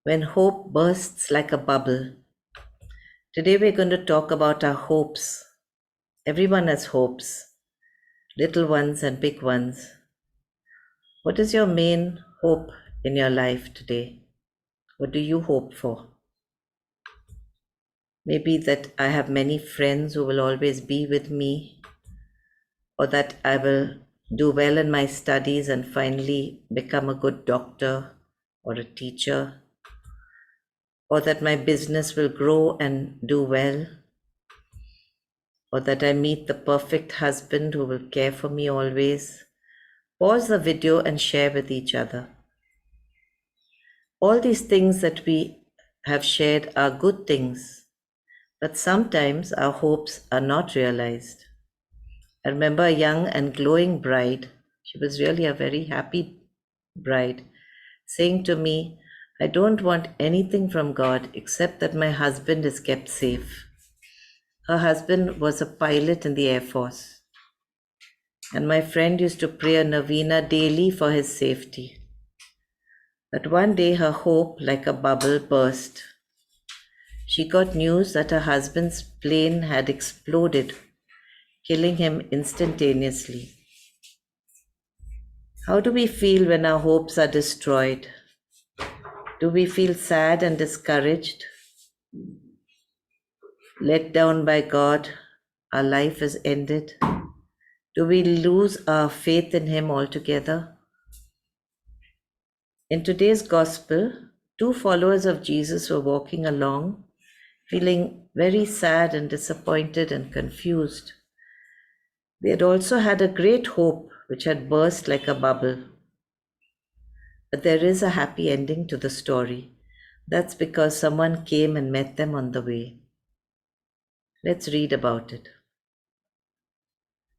when hope bursts like a bubble. Today we're going to talk about our hopes. Everyone has hopes, little ones and big ones. What is your main hope in your life today? What do you hope for? Maybe that I have many friends who will always be with me, or that I will do well in my studies and finally become a good doctor or a teacher, or that my business will grow and do well, or that I meet the perfect husband who will care for me always. Pause the video and share with each other. All these things that we have shared are good things, but sometimes our hopes are not realized. I remember a young and glowing bride, she was really a very happy bride, saying to me, I don't want anything from God except that my husband is kept safe. Her husband was a pilot in the Air Force, and my friend used to pray a novena daily for his safety. But one day her hope, like a bubble, burst. She got news that her husband's plane had exploded, killing him instantaneously. How do we feel when our hopes are destroyed? Do we feel sad and discouraged? Let down by God, our life is ended? Do we lose our faith in Him altogether? In today's Gospel, two followers of Jesus were walking along, feeling very sad and disappointed and confused. They had also had a great hope which had burst like a bubble. But there is a happy ending to the story. That's because someone came and met them on the way. Let's read about it.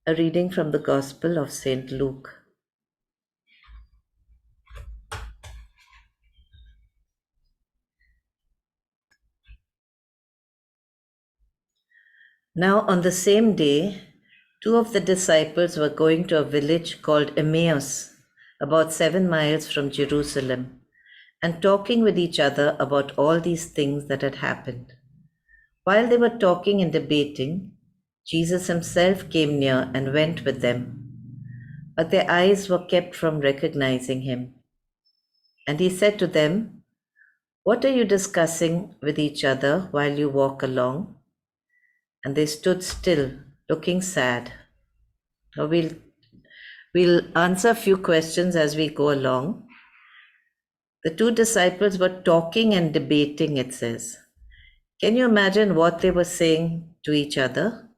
A reading from the Gospel of St. Luke. Now, on the same day, two of the disciples were going to a village called Emmaus, about 7 miles from Jerusalem, and talking with each other about all these things that had happened. While they were talking and debating, Jesus himself came near and went with them. But their eyes were kept from recognizing him. And he said to them, What are you discussing with each other while you walk along? And they stood still, looking sad. Now we'll answer a few questions as we go along. The two disciples were talking and debating, it says. Can you imagine what they were saying to each other?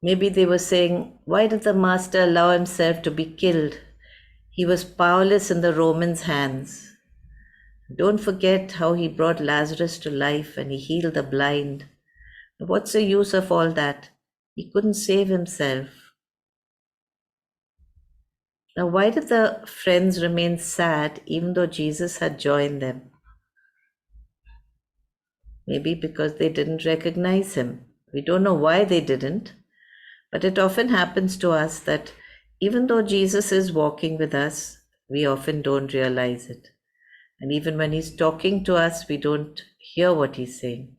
Maybe they were saying, Why did the master allow himself to be killed? He was powerless in the Romans' hands. Don't forget how he brought Lazarus to life and he healed the blind. What's the use of all that? He couldn't save himself. Now, why did the friends remain sad even though Jesus had joined them? Maybe because they didn't recognize him. We don't know why they didn't, but it often happens to us that even though Jesus is walking with us, we often don't realize it. And even when he's talking to us, we don't hear what he's saying.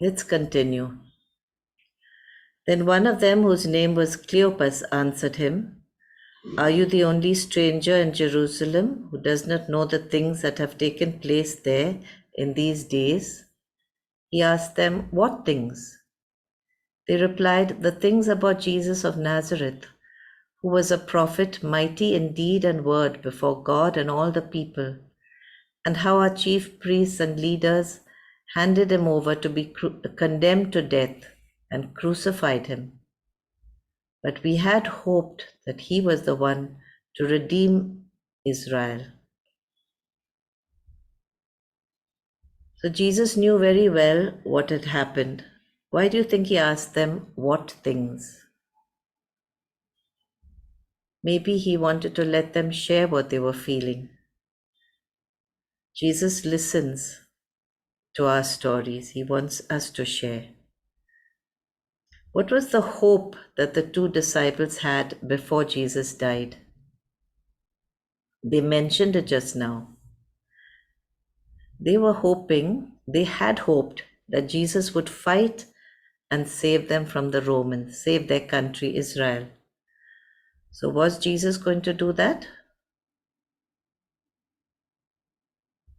Let's continue. Then one of them, whose name was Cleopas, answered him, Are you the only stranger in Jerusalem who does not know the things that have taken place there in these days? He asked them, What things? They replied, The things about Jesus of Nazareth, who was a prophet, mighty in deed and word before God and all the people, and how our chief priests and leaders handed him over to be condemned to death and crucified him. But we had hoped that he was the one to redeem Israel. So Jesus knew very well what had happened. Why do you think he asked them what things? Maybe he wanted to let them share what they were feeling. Jesus listens to our stories. He wants us to share. What was the hope that the two disciples had before Jesus died? They mentioned it just now. They had hoped that Jesus would fight and save them from the Romans, save their country, Israel. So was Jesus going to do that?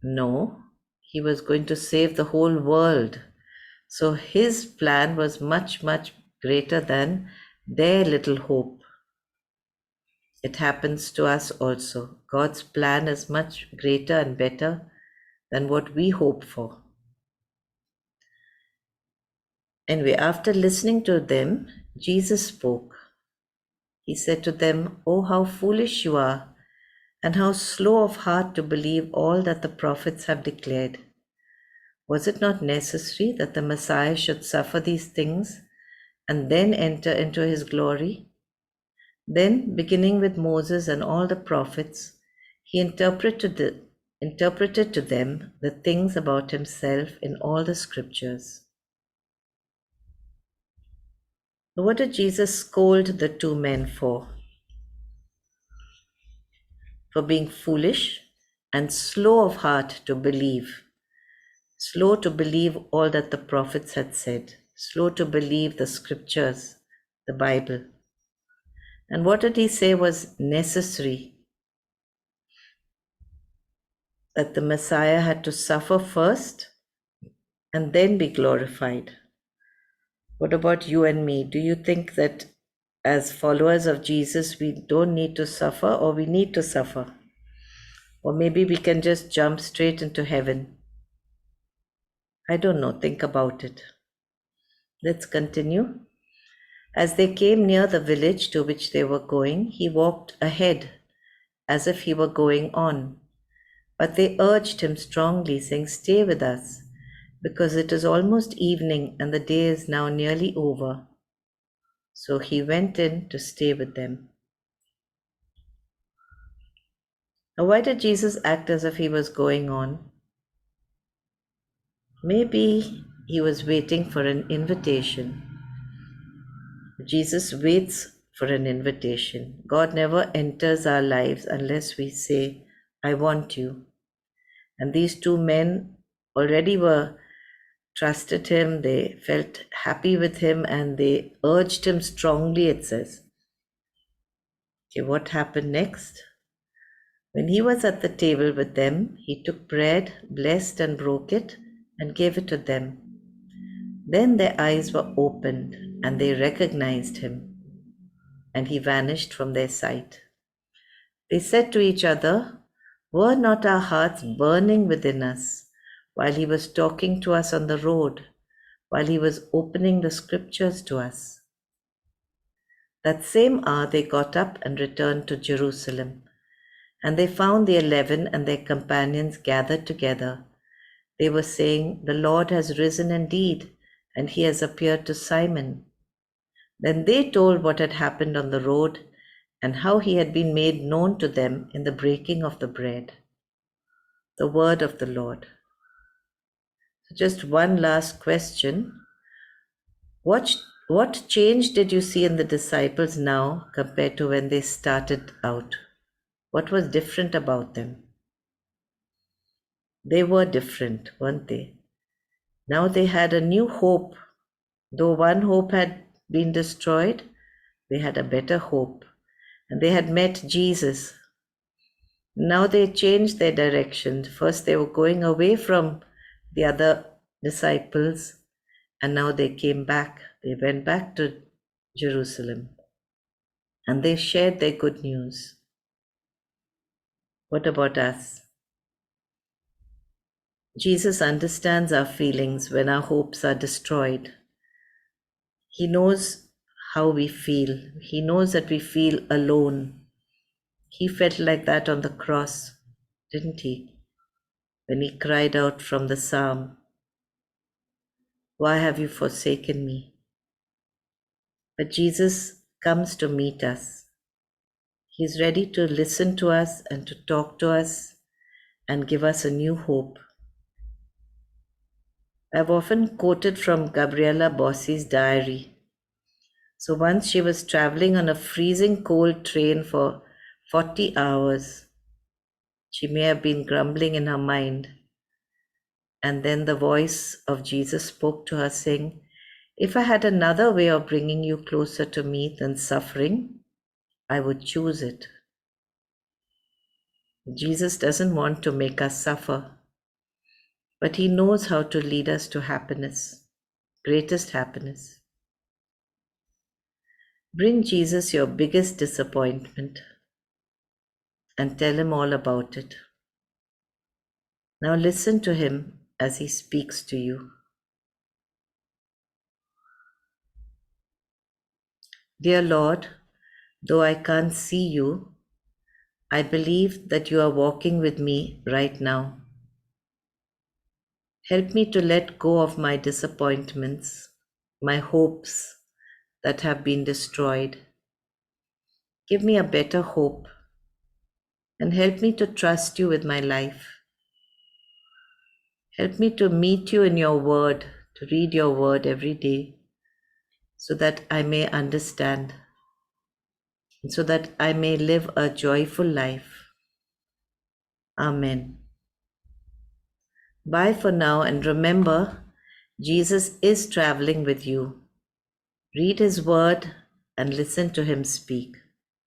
No, he was going to save the whole world. So his plan was much, much greater than their little hope. It happens to us also. God's plan is much greater and better than what we hope for. Anyway, after listening to them, Jesus spoke. He said to them, "Oh, how foolish you are, and how slow of heart to believe all that the prophets have declared. Was it not necessary that the Messiah should suffer these things and then enter into his glory?" Then, beginning with Moses and all the prophets, he interpreted to them the things about himself in all the scriptures. What did Jesus scold the two men for? For being foolish and slow of heart to believe. Slow to believe all that the prophets had said. Slow to believe the scriptures, the Bible. And what did he say was necessary? That the Messiah had to suffer first and then be glorified. What about you and me? Do you think that as followers of Jesus, we don't need to suffer, or we need to suffer? Or maybe we can just jump straight into heaven? I don't know. Think about it. Let's continue. As they came near the village to which they were going, he walked ahead as if he were going on. But they urged him strongly, saying, "Stay with us, because it is almost evening and the day is now nearly over." So he went in to stay with them. Now, why did Jesus act as if he was going on? Maybe he was waiting for an invitation. Jesus waits for an invitation. God never enters our lives unless we say, "I want you." And these two men already were trusted him, they felt happy with him, and they urged him strongly, it says. Okay, what happened next? When he was at the table with them, he took bread, blessed and broke it, and gave it to them. Then their eyes were opened, and they recognized him, and he vanished from their sight. They said to each other, "Were not our hearts burning within us while he was talking to us on the road, while he was opening the scriptures to us?" That same hour they got up and returned to Jerusalem. And they found the 11 and their companions gathered together. They were saying, "The Lord has risen indeed, and he has appeared to Simon." Then they told what had happened on the road and how he had been made known to them in the breaking of the bread. The word of the Lord. So just one last question. What change did you see in the disciples now compared to when they started out? What was different about them? They were different, weren't they? Now they had a new hope. Though one hope had been destroyed, they had a better hope. And they had met Jesus. Now they changed their direction. First they were going away from the other disciples, and now they came back. They went back to Jerusalem, and they shared their good news. What about us? Jesus understands our feelings when our hopes are destroyed. He knows how we feel. He knows that we feel alone. He felt like that on the cross, didn't he? When he cried out from the psalm, "Why have you forsaken me?" But Jesus comes to meet us. He's ready to listen to us and to talk to us and give us a new hope. I've often quoted from Gabriella Bossi's diary. So once she was traveling on a freezing cold train for 40 hours. She may have been grumbling in her mind. And then the voice of Jesus spoke to her, saying, "If I had another way of bringing you closer to me than suffering, I would choose it." Jesus doesn't want to make us suffer, but he knows how to lead us to happiness, greatest happiness. Bring Jesus your biggest disappointment and tell him all about it. Now listen to him as he speaks to you. Dear Lord, though I can't see you, I believe that you are walking with me right now. Help me to let go of my disappointments, my hopes that have been destroyed. Give me a better hope and help me to trust you with my life. Help me to meet you in your word, to read your word every day, so that I may understand, and so that I may live a joyful life. Amen. Bye for now, and remember, Jesus is traveling with you. Read his word and listen to him speak.